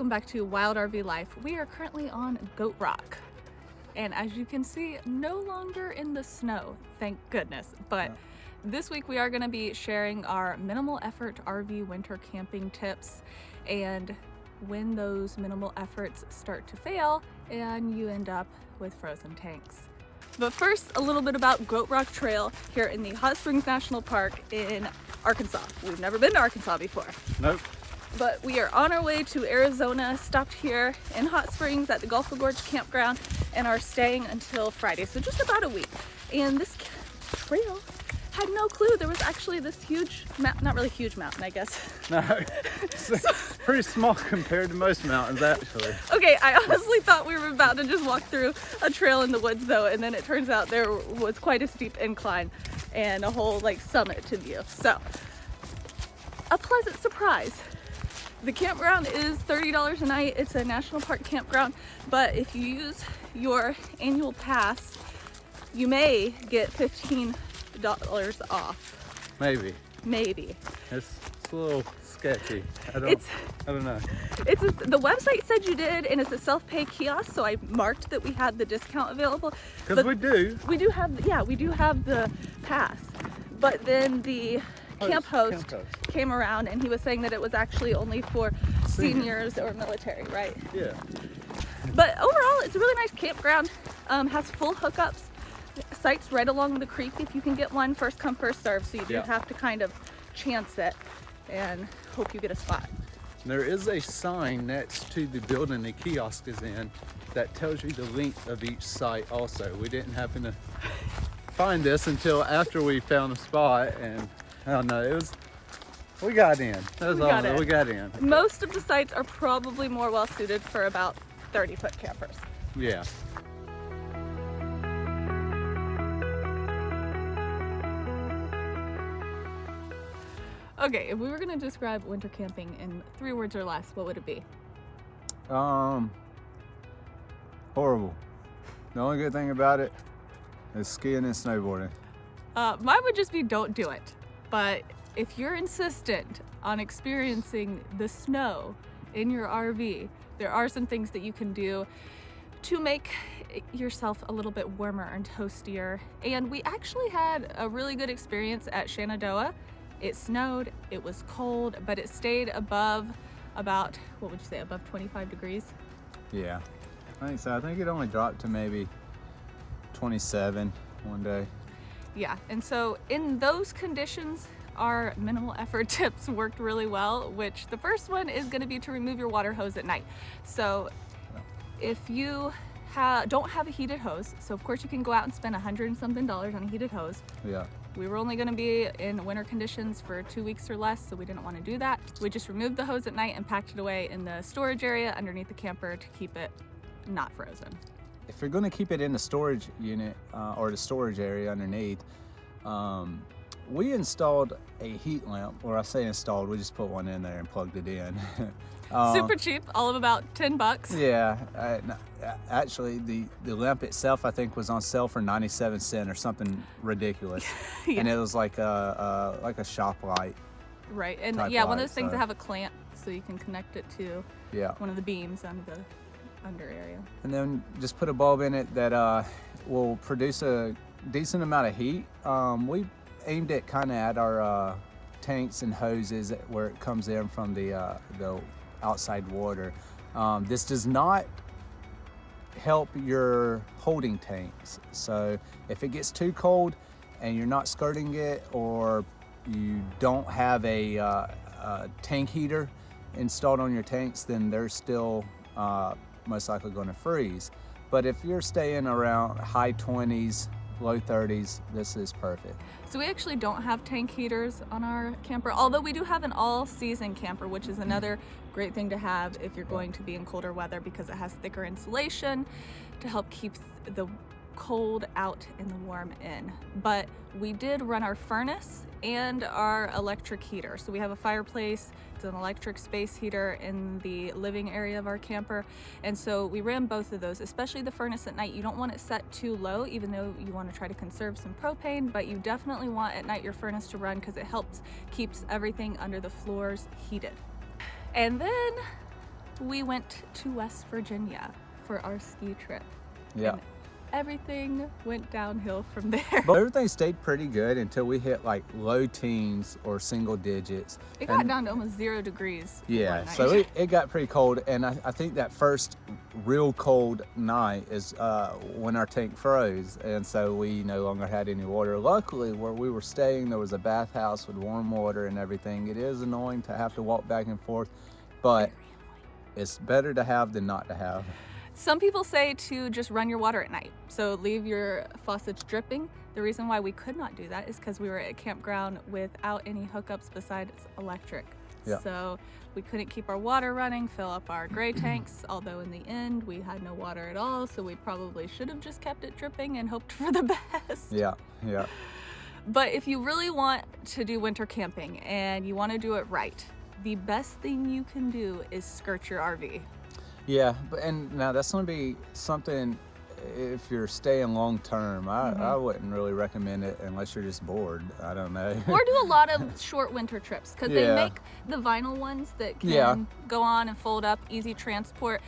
welcome back to Wild RV Life. We are currently on Goat Rock, and as you can see, no longer in the snow, thank goodness. But this week we are going to be sharing our minimal effort RV winter camping tips and when those minimal efforts start to fail and you end up with frozen tanks. But first, a little bit about Goat Rock Trail here in the Hot Springs National Park in Arkansas. We've never been to Arkansas before. Nope. But we are on our way to Arizona, stopped here in Hot Springs at the Gulf Gorge Campground, and are staying until Friday, so just about a week. And this trail had no clue there was actually this huge mountain, not really huge mountain, I guess. No, it's pretty small compared to most mountains, actually. Okay, I honestly thought we were about to just walk through a trail in the woods though, and then it turns out there was quite a steep incline and a whole like summit to view. So, a pleasant surprise. The campground is $30 a night. It's a national park campground, but if you use your annual pass, you may get $15 off. Maybe. Maybe. It's a little sketchy. I don't know. The website said you did, and it's a self-pay kiosk, so I marked that we had the discount available. Because we do. We do have the pass. But then the camp host came around and he was saying that it was actually only for seniors or military, right? Yeah. But overall, it's a really nice campground. Has full hookups. Sites right along the creek if you can get one. First come, first serve. So you do have to kind of chance it and hope you get a spot. There is a sign next to the building the kiosk is in that tells you the length of each site also. We didn't happen to find this until after we found a spot, and I don't know, we got in. We got in. Most of the sites are probably more well suited for about 30-foot campers. Yeah. Okay, if we were going to describe winter camping in 3 words or less, what would it be? Horrible. The only good thing about it is skiing and snowboarding. Mine would just be don't do it. But if you're insistent on experiencing the snow in your RV, there are some things that you can do to make yourself a little bit warmer and toastier. And we actually had a really good experience at Shenandoah. It snowed, it was cold, but it stayed above about, what would you say, above 25 degrees? Yeah, I think so. I think it only dropped to maybe 27 one day. Yeah, and so in those conditions, our minimal effort tips worked really well, which the first one is going to be to remove your water hose at night. So if you don't have a heated hose, so of course you can go out and spend $100 and something on a heated hose. Yeah. We were only going to be in winter conditions for 2 weeks or less, so we didn't want to do that. We just removed the hose at night and packed it away in the storage area underneath the camper to keep it not frozen. If you're going to keep it in the storage unit or the storage area underneath, we installed a heat lamp, or I say installed, we just put one in there and plugged it in. Super cheap, all of about $10. Yeah, actually the lamp itself I think was on sale for 97 cents or something ridiculous. Yeah. And it was like a shop light. Right, and type yeah, one of light, those things so- that have a clamp so you can connect it to one of the beams on the under area. And then just put a bulb in it that will produce a decent amount of heat. We aimed it kind of at our tanks and hoses where it comes in from the outside water. This does not help your holding tanks. So if it gets too cold and you're not skirting it, or you don't have a tank heater installed on your tanks, then they're still most likely going to freeze. But if you're staying around high 20s, low 30s, this is perfect. So we actually don't have tank heaters on our camper, although we do have an all-season camper, which is another great thing to have if you're going to be in colder weather, because it has thicker insulation to help keep the cold out and the warm in. But we did run our furnace and our electric heater. So we have a fireplace, it's an electric space heater in the living area of our camper. And so we ran both of those, especially the furnace at night. You don't want it set too low, even though you want to try to conserve some propane, but you definitely want at night your furnace to run because it keeps everything under the floors heated. And then we went to West Virginia for our ski trip. Yeah. And everything went downhill from there. But everything stayed pretty good until we hit like low teens or single digits. It got And- down to almost 0 degrees. Yeah, one night. so it got pretty cold, and I think that first real cold night is when our tank froze, and so we no longer had any water. Luckily, where we were staying, there was a bathhouse with warm water and everything. It is annoying to have to walk back and forth, but it's better to have than not to have. Some people say to just run your water at night. So leave your faucets dripping. The reason why we could not do that is because we were at a campground without any hookups besides electric. Yeah. So we couldn't keep our water running, fill up our gray tanks, although in the end we had no water at all. So we probably should have just kept it dripping and hoped for the best. Yeah, yeah. But if you really want to do winter camping and you want to do it right, the best thing you can do is skirt your RV. Yeah, and now that's going to be something if you're staying long term. I wouldn't really recommend it unless you're just bored. I don't know. Or do a lot of short winter trips because they Yeah. make the vinyl ones that can Yeah. go on and fold up, easy transport.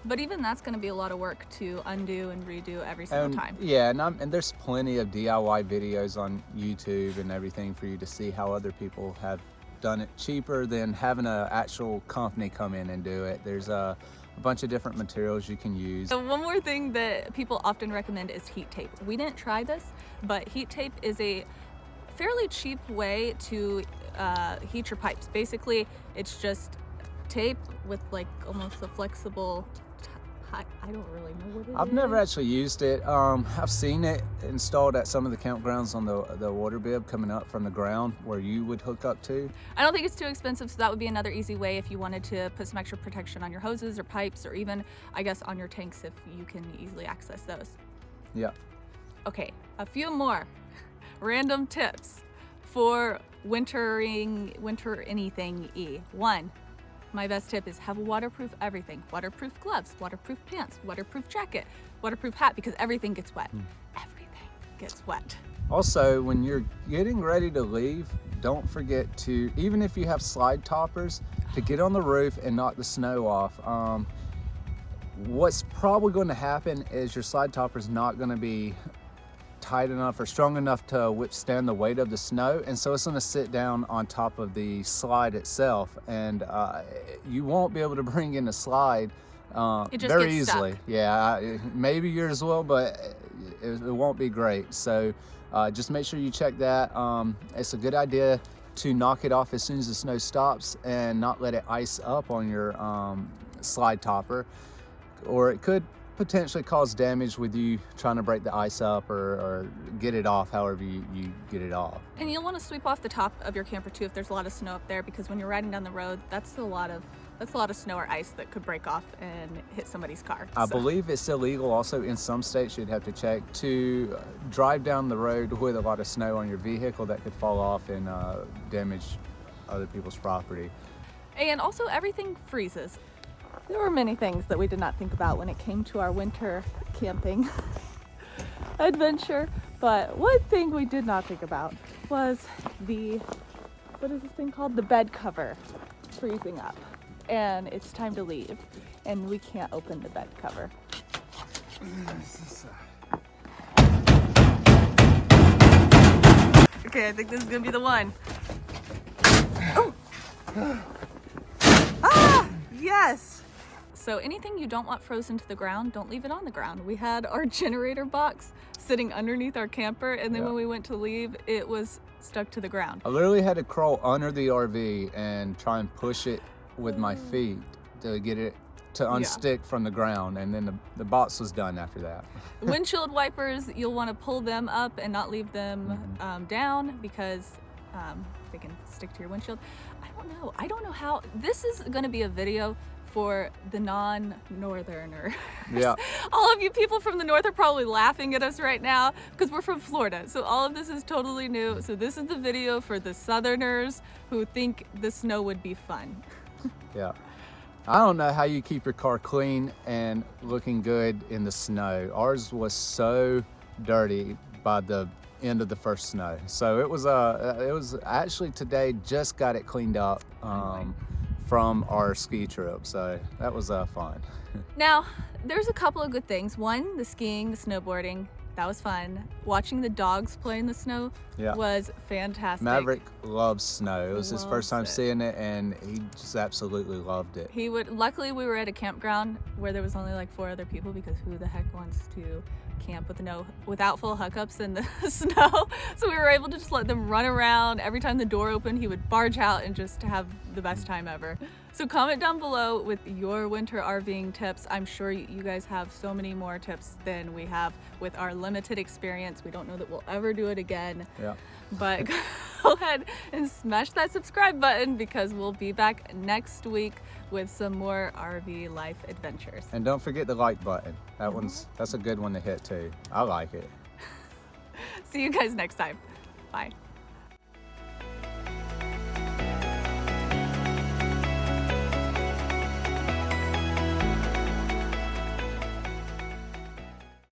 But even that's going to be a lot of work to undo and redo every single time. Yeah, and there's plenty of DIY videos on YouTube and everything for you to see how other people have done it cheaper than having an actual company come in and do it. There's a bunch of different materials you can use. So one more thing that people often recommend is heat tape. We didn't try this, but heat tape is a fairly cheap way to heat your pipes. Basically, it's just tape with like almost a flexible I don't really know what it is. I've never actually used it. I've seen it installed at some of the campgrounds on the water bib coming up from the ground where you would hook up to. I don't think it's too expensive, so that would be another easy way if you wanted to put some extra protection on your hoses or pipes, or even, I guess, on your tanks if you can easily access those. Yeah. Okay, a few more random tips for winter anything-y. One, my best tip is have a waterproof everything. Waterproof gloves, waterproof pants, waterproof jacket, waterproof hat, because everything gets wet. Everything gets wet. Also, when you're getting ready to leave, don't forget to, even if you have slide toppers, to get on the roof and knock the snow off. What's probably going to happen is your slide topper's not going to be tight enough or strong enough to withstand the weight of the snow, and so it's going to sit down on top of the slide itself, and you won't be able to bring in the slide It just very gets stuck. easily. Yeah, maybe yours will, but it won't be great. So just make sure you check that. It's a good idea to knock it off as soon as the snow stops and not let it ice up on your slide topper, or it could potentially cause damage with you trying to break the ice up or get it off however you get it off. And you'll want to sweep off the top of your camper too if there's a lot of snow up there, because when you're riding down the road, that's a lot of snow or ice that could break off and hit somebody's car. I So- believe it's illegal also in some states, you'd have to check, to drive down the road with a lot of snow on your vehicle that could fall off and damage other people's property. And also, everything freezes. There were many things that we did not think about when it came to our winter camping adventure, but one thing we did not think about was what is this thing called? The bed cover freezing up, and it's time to leave, and we can't open the bed cover. Okay, I think this is gonna be the one. Oh! Ah! Yes! So anything you don't want frozen to the ground, don't leave it on the ground. We had our generator box sitting underneath our camper, and then Yeah. when we went to leave, it was stuck to the ground. I literally had to crawl under the RV and try and push it with my feet to get it to unstick from the ground, and then the box was done after that. Windshield wipers, you'll want to pull them up and not leave them down, because they can stick to your windshield. I don't know how. This is going to be a video for the non-northerner. Yeah. All of you people from the north are probably laughing at us right now because we're from Florida. So all of this is totally new. So this is the video for the southerners who think the snow would be fun. Yeah. I don't know how you keep your car clean and looking good in the snow. Ours was so dirty by the end of the first snow. So it was actually today just got it cleaned up from our ski trip. So that was fun. Now, there's a couple of good things. One, the skiing, the snowboarding, that was fun. Watching the dogs play in the snow Yeah. was fantastic. Maverick loves snow. It was his first time Loves it. seeing it, and he just absolutely loved it. He would, luckily we were at a campground where there was only like 4 other people, because who the heck wants to camp without full hookups in the snow? So we were able to just let them run around. Every time the door opened, he would barge out and just have the best time ever. So comment down below with your winter RVing tips. I'm sure you guys have so many more tips than we have with our limited experience. We don't know that we'll ever do it again. Yeah. But go ahead and smash that subscribe button, because we'll be back next week with some more RV life adventures. And don't forget the like button. That's a good one to hit too. I like it. See you guys next time. Bye.